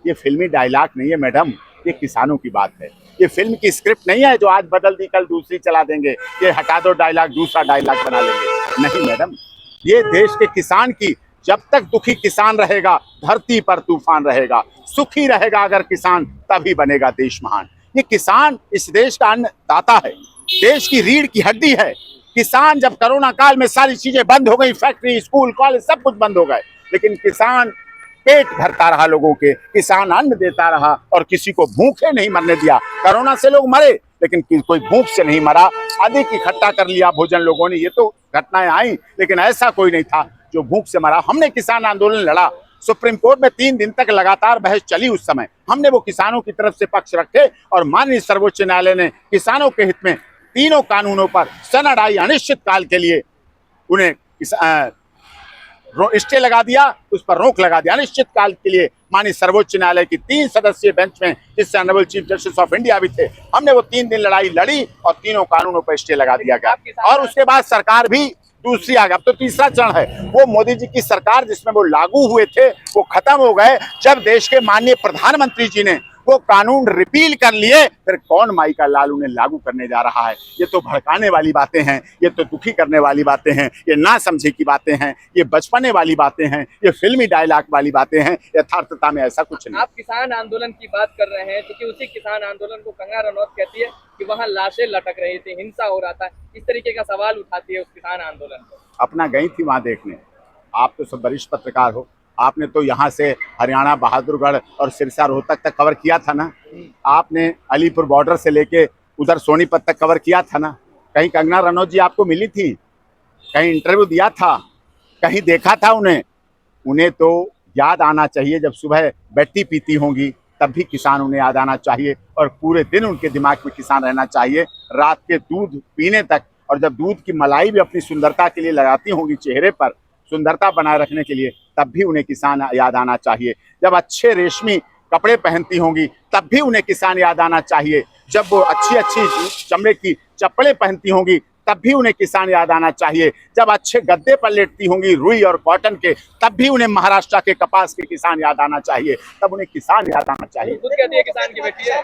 ये फिल्मी डायलॉग नहीं है मैडम, ये किसानों की बात है। ये फिल्म की स्क्रिप्ट नहीं है जो आज बदल दी कल दूसरी चला देंगे, ये हटा दो डायलॉग दूसरा डायलॉग बना लेंगे। नहीं मैडम, ये देश के किसान की, जब तक दुखी किसान रहेगा धरती पर तूफान रहेगा। सुखी रहेगा अगर किसान, तभी बनेगा देश महान। ये किसान इस देश का अन्नदाता है, देश की रीढ़ की हड्डी है। किसान जब कोरोना काल में सारी चीजें बंद हो गई, फैक्ट्री स्कूल कॉलेज सब कुछ बंद हो गए, लेकिन किसान पेट भरता रहा लोगों के, किसान अन्न देता रहा और किसी को भूखे नहीं मरने दिया। कोरोना से लोग मरे लेकिन कोई भूख से नहीं मरा। अधिक इकट्ठा कर लिया भोजन लोगों ने, ये तो घटनाएं आई, लेकिन ऐसा कोई नहीं था जो भूख से मरा। हमने किसान आंदोलन लड़ा, सुप्रीम कोर्ट में 3 दिन तक लगातार बहस चली। उस समय हमने वो किसानों की तरफ से पक्ष रखे और माननीय सर्वोच्च न्यायालय ने किसानों के हित में तीनों कानूनों पर सनअड़ाई अनिश्चित काल के लिए उन्हें स्टे लगा दिया, उस पर रोक लगा दिया अनिश्चित काल के लिए। माननीय सर्वोच्च न्यायालय की 3 सदस्यीय बेंच में, जिससे honourable chief justice of India भी थे, हमने वो 3 दिन लड़ाई लड़ी और तीनों कानूनों पर स्टे लगा दिया गया। और उसके बाद सरकार भी दूसरी आ गई, अब तो तीसरा चरण है। वो मोदी जी की सरकार जिसमें वो लागू हुए थे वो खत्म हो गए। जब देश के माननीय प्रधानमंत्री जी ने वो कानून रिपील कर लिए, फिर कौन माई का लाल उन्हें लागू करने जा रहा है? ये तो भड़काने वाली बातें हैं, ये तो दुखी करने वाली बातें हैं, ये ना समझे की बातें हैं, ये बचपने वाली बातें हैं, ये फिल्मी डायलॉग वाली बातें हैं। यथार्थता में ऐसा कुछ नहीं। आप किसान आंदोलन की बात कर रहे हैं, क्योंकि उसी किसान आंदोलन को कंगना रनौत कहती है कि वहाँ लाशें लटक रही थी, हिंसा हो रहा था, इस तरीके का सवाल उठाती है उस किसान आंदोलन को। अपना गई थी वहां देखने। आप तो सब वरिष्ठ पत्रकार हो, आपने तो यहाँ से हरियाणा, बहादुरगढ़ और सिरसा रोहतक तक कवर किया था ना। आपने अलीपुर बॉर्डर से लेके उधर सोनीपत तक कवर किया था ना। कहीं कंगना रनौत जी आपको मिली थी? कहीं इंटरव्यू दिया था? कहीं देखा था उन्हें? उन्हें तो याद आना चाहिए, जब सुबह बैठी पीती होंगी तब भी किसान उन्हें याद आना चाहिए और पूरे दिन उनके दिमाग में किसान रहना चाहिए, रात के दूध पीने तक। और जब दूध की मलाई भी अपनी सुंदरता के लिए लगाती होंगी चेहरे पर, सुंदरता बनाए रखने के लिए, तब भी उन्हें किसान याद आना चाहिए। जब अच्छे रेशमी कपड़े पहनती होंगी तब भी उन्हें किसान याद आना चाहिए। जब वो अच्छी अच्छी चमड़े की चप्पलें पहनती होंगी तब भी उन्हें किसान याद आना चाहिए। जब अच्छे गद्दे पर लेटती होंगी रुई और कॉटन के, तब भी उन्हें महाराष्ट्र के कपास के किसान याद आना चाहिए। तब उन्हें किसान याद आना चाहिए। खुद कहती है किसान की बेटी है।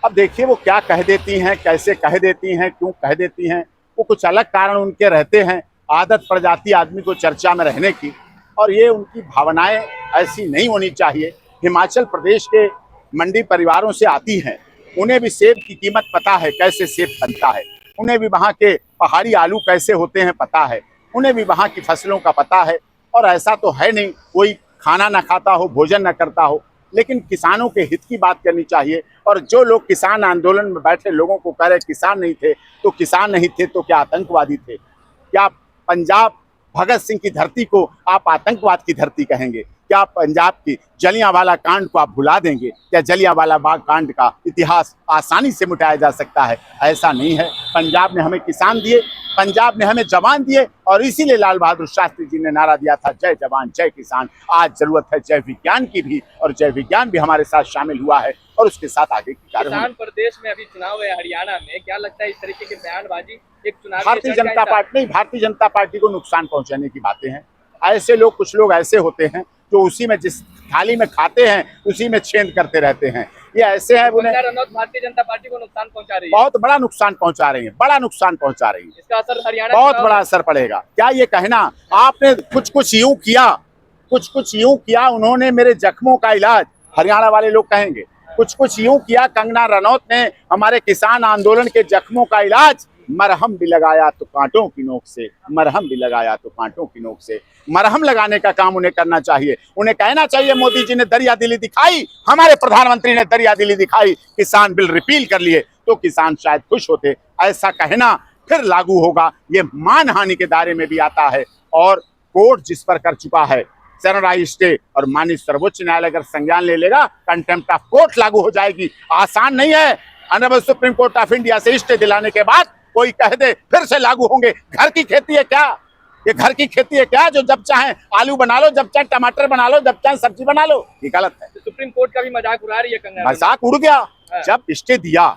अब देखिए वो क्या कह देती हैं, कैसे कह देती हैं, क्यों कह देती हैं, वो कुछ अलग कारण उनके रहते हैं। आदत पड़ जाती है आदमी को चर्चा में रहने की, और ये उनकी भावनाएं ऐसी नहीं होनी चाहिए। हिमाचल प्रदेश के मंडी परिवारों से आती हैं, उन्हें भी सेब की कीमत पता है, कैसे सेब बनता है। उन्हें भी वहाँ के पहाड़ी आलू कैसे होते हैं पता है, उन्हें भी वहाँ की फसलों का पता है। और ऐसा तो है नहीं कोई खाना ना खाता हो, भोजन ना करता हो, लेकिन किसानों के हित की बात करनी चाहिए। और जो लोग किसान आंदोलन में बैठे लोगों को कह रहे किसान नहीं थे, तो किसान नहीं थे तो क्या आतंकवादी थे? क्या पंजाब भगत सिंह की धरती को आप आतंकवाद की धरती कहेंगे? क्या पंजाब की जलियांवाला कांड को आप भुला देंगे? क्या जलियांवाला बाग कांड का इतिहास आसानी से मिटाया जा सकता है? ऐसा नहीं है। पंजाब ने हमें किसान दिए, पंजाब ने हमें जवान दिए, और इसीलिए लाल बहादुर शास्त्री जी ने नारा दिया था, जय जवान जय किसान। आज जरूरत है जय विज्ञान की भी, और जय विज्ञान भी हमारे साथ शामिल हुआ है और उसके साथ आगे की कार्य। किसान प्रदेश में अभी चुनाव है हरियाणा में, क्या लगता है इस तरीके की बयानबाजी एक चुनाव भारतीय जनता पार्टी को नुकसान पहुंचाने की बातें हैं। ऐसे लोग, कुछ लोग ऐसे होते हैं जो उसी में, जिस थाली में खाते हैं उसी में छेद करते रहते हैं। ये ऐसे हैं, उन्हें भारतीय जनता पार्टी को नुकसान पहुंचा रही है, बहुत बड़ा नुकसान पहुंचा रही है, बड़ा नुकसान पहुंचा रही है। इसका असर हरियाणा बहुत बड़ा असर पड़ेगा। क्या ये कहना आपने कुछ कुछ यूं किया उन्होंने मेरे जख्मों का इलाज, हरियाणा वाले लोग कहेंगे कुछ कुछ यूं किया कंगना रनौत ने हमारे किसान आंदोलन के जख्मों का इलाज। मरहम भी लगाया तो कांटों की नोक से, मरहम भी लगाया तो कांटों की नोक से। मरहम लगाने का काम उन्हें करना चाहिए। उन्हें कहना चाहिए मोदी जी ने दरिया दिली दिखाई, हमारे प्रधानमंत्री ने दरिया दिली दिखाई, किसान बिल रिपील कर लिए तो किसान शायद खुश होते। ऐसा कहना फिर लागू होगा, ये मानहानि के दायरे में भी आता है। और कोर्ट जिस पर कर चुका है सनराइज स्टे, और माननीय सर्वोच्च न्यायालय अगर संज्ञान ले लेगा, कंटेम्प्ट ऑफ कोर्ट लागू हो जाएगी। आसान नहीं है honourable supreme court of India से स्टे दिलाने के बाद कोई कह दे फिर से लागू होंगे। घर की खेती है क्या? ये घर की खेती है क्या जो जब चाहे आलू बना लो, जब चाहे टमाटर बना लो, जब चाहे सब्जी बना लो? ये गलत है। तो सुप्रीम कोर्ट का भी मजाक उड़ा रही है कंगना। मजाक उड़ गया। जब स्टे दिया,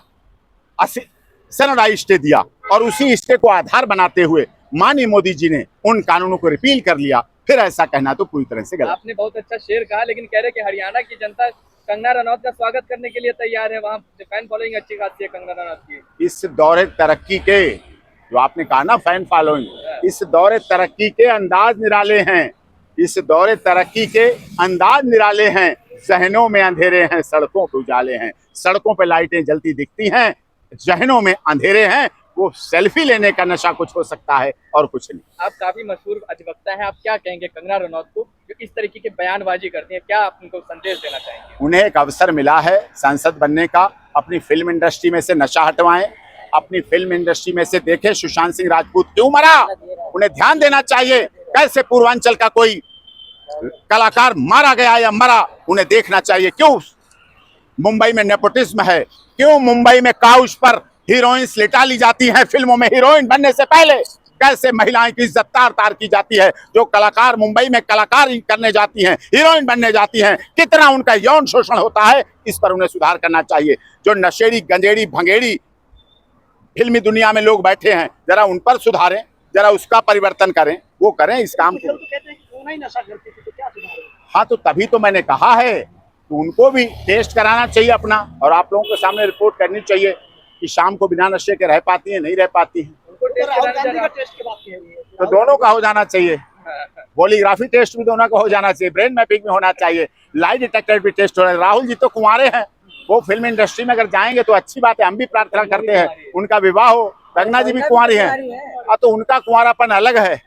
सनराइज स्टे दिया, और उसी स्टे को आधार बनाते हुए माननीय मोदी जी ने उन कानूनों को रिपील कर लिया, फिर ऐसा कहना तो पूरी तरह से गलत। आपने बहुत अच्छा शेर कहा, लेकिन कह रहे कि हरियाणा की जनता कंगना रनौत का स्वागत करने के लिए तैयार है, वहाँ फैन फॉलोइंग अच्छी खासी है कंगना रनौत की। इस दौरे तरक्की के, जो आपने कहा ना फैन फॉलोइंग, इस दौरे तरक्की के अंदाज निराले हैं, इस दौरे तरक्की के अंदाज निराले हैं। जहनों में अंधेरे हैं, सड़कों पे उजाले हैं, सड़कों पे लाइटें जलती दिखती हैं, जहनों में अंधेरे हैं। वो सेल्फी लेने का नशा कुछ हो सकता है और कुछ नहीं। आप काफी मशहूर अधिवक्ता हैं, आप क्या कहेंगे कंगना रनौत को जो इस तरीके की बयानबाजी करती हैं, क्या आप उनको संदेश देना चाहेंगे? उन्हें एक अवसर मिला है सांसद बनने का, अपनी फिल्म इंडस्ट्री में से नशा हटवाएं, अपनी फिल्म इंडस्ट्री में से देखें सुशांत सिंह राजपूत क्यों मरा, उन्हें ध्यान देना चाहिए। कैसे पूर्वांचल का कोई कलाकार मारा गया या मरा, उन्हें देखना चाहिए। क्यों मुंबई में नेपोटिज्म है, क्यों मुंबई में काउच पर हीरोइंस लिटा ली जाती हैं फिल्मों में हीरोइन बनने से पहले, कैसे महिलाएं की इज्जत तार तार की जाती है। जो कलाकार मुंबई में कलाकार करने जाती हैं, हीरोइन बनने जाती हैं, कितना उनका यौन शोषण होता है, इस पर उन्हें सुधार करना चाहिए। जो नशेड़ी गंजेड़ी भंगेड़ी फिल्मी दुनिया में लोग बैठे हैं, जरा उन पर सुधारें, जरा उसका परिवर्तन करें, वो करें इस काम को। हाँ, तो तभी तो मैंने कहा है कि उनको भी टेस्ट कराना चाहिए अपना, और आप लोगों के सामने रिपोर्ट करनी चाहिए कि शाम को बिना नशे के रह पाती है, नहीं रह पाती है। तो दोनों का हो जाना चाहिए, पॉलीग्राफी टेस्ट भी दोनों का हो जाना चाहिए, ब्रेन मैपिंग भी होना चाहिए, लाई डिटेक्टर भी टेस्ट होना। राहुल जी तो कुंवारे हैं, वो फिल्म इंडस्ट्री में अगर जाएंगे तो अच्छी बात है, हम भी प्रार्थना करते हैं उनका विवाह हो। कंगना जी भी कुंवारी हैं, तो उनका कुंवारापन अलग है,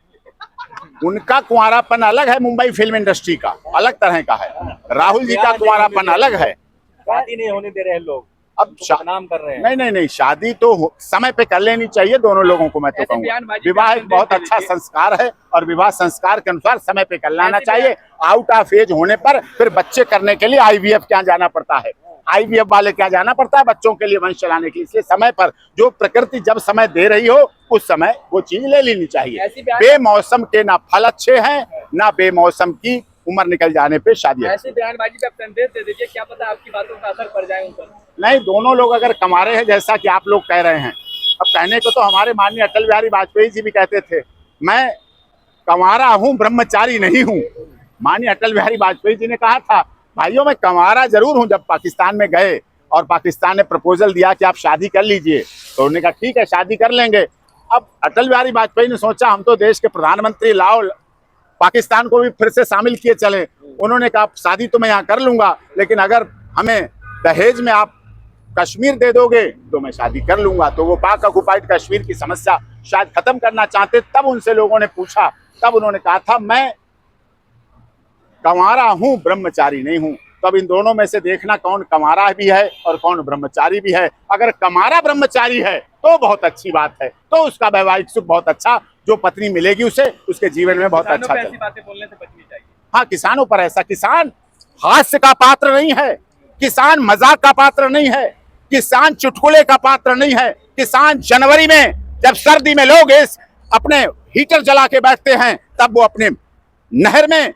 उनका कुंवारापन अलग है, मुंबई फिल्म इंडस्ट्री का अलग तरह का है। राहुल जी का कुंवारापन अलग है। शादी नहीं होने दे रहे हैं लोग, अब नाम कर रहे हैं। नहीं, शादी तो समय पे कर लेनी चाहिए दोनों लोगों को। मैं तो कहूँगा विवाह एक बहुत अच्छा संस्कार है, और विवाह संस्कार के अनुसार समय पे कर लेना चाहिए। आउट ऑफ एज होने पर फिर बच्चे करने के लिए IVF क्या जाना पड़ता है, IVF वाले क्या जाना पड़ता है बच्चों के लिए वंश चलाने के लिए। इसलिए समय पर जो प्रकृति जब समय दे रही हो उस समय वो चीज ले लेनी चाहिए। बेमौसम के ना फल अच्छे हैं, ना बेमौसम की उम्र निकल जाने पे शादी। ऐसी बयानबाजी पे आप संदेश दे दीजिए, क्या पता आपकी बातों का असर पड़ जाए उन पर। नहीं, दोनों लोग अगर कमारे हैं जैसा कि आप लोग कह रहे हैं, अब कहने को तो हमारे माननीय अटल बिहारी वाजपेयी जी भी कहते थे, मैं कंवारा हूँ ब्रह्मचारी नहीं हूँ। माननीय अटल बिहारी वाजपेयी जी ने कहा था, भाइयों मैं कंवारा जरूर हूँ। जब पाकिस्तान में गए और पाकिस्तान ने प्रपोजल दिया कि आप शादी कर लीजिए, तो उन्होंने कहा ठीक है शादी कर लेंगे। अब अटल बिहारी वाजपेयी ने सोचा हम तो देश के प्रधानमंत्री, लाओ पाकिस्तान को भी फिर से शामिल किए चले। उन्होंने कहा शादी तो मैं यहाँ कर लूंगा, लेकिन अगर हमें दहेज में आप कश्मीर दे दोगे तो मैं शादी कर लूंगा। तो वो पाक ऑक्युपाइड कश्मीर की समस्या शायद खत्म करना चाहते, तब उनसे लोगों ने पूछा, तब उन्होंने कहा था मैं कंवारा हूँ ब्रह्मचारी नहीं हूँ। तो अब इन दोनों में से देखना कौन कंवारा भी है और कौन ब्रह्मचारी भी है। अगर कंवारा ब्रह्मचारी है तो बहुत अच्छी बात है, तो उसका वैवाहिक सुख बहुत अच्छा, जो पत्नी मिलेगी उसे उसके जीवन में बहुत अच्छा ऐसी बातें बोलने से बचनी चाहिए। हाँ, किसानों पर ऐसा, किसान हास्य का पात्र नहीं है, किसान मजाक का पात्र नहीं है, किसान चुटकुले का पात्र नहीं है। किसान जनवरी में जब सर्दी में लोग इस अपने हीटर जला के बैठते हैं, तब वो अपने नहर में,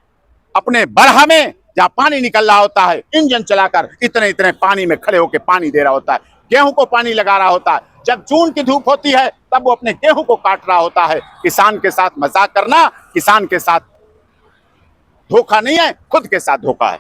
अपने बरहा में जहाँ पानी निकल रहा होता है, इंजन चलाकर इतने इतने पानी में खड़े होकर पानी दे रहा होता है, गेहूं को पानी लगा रहा होता है। जब जून की धूप होती है तब वो अपने गेहूं को काट रहा होता है। किसान के साथ मजाक करना किसान के साथ धोखा नहीं है, खुद के साथ धोखा है।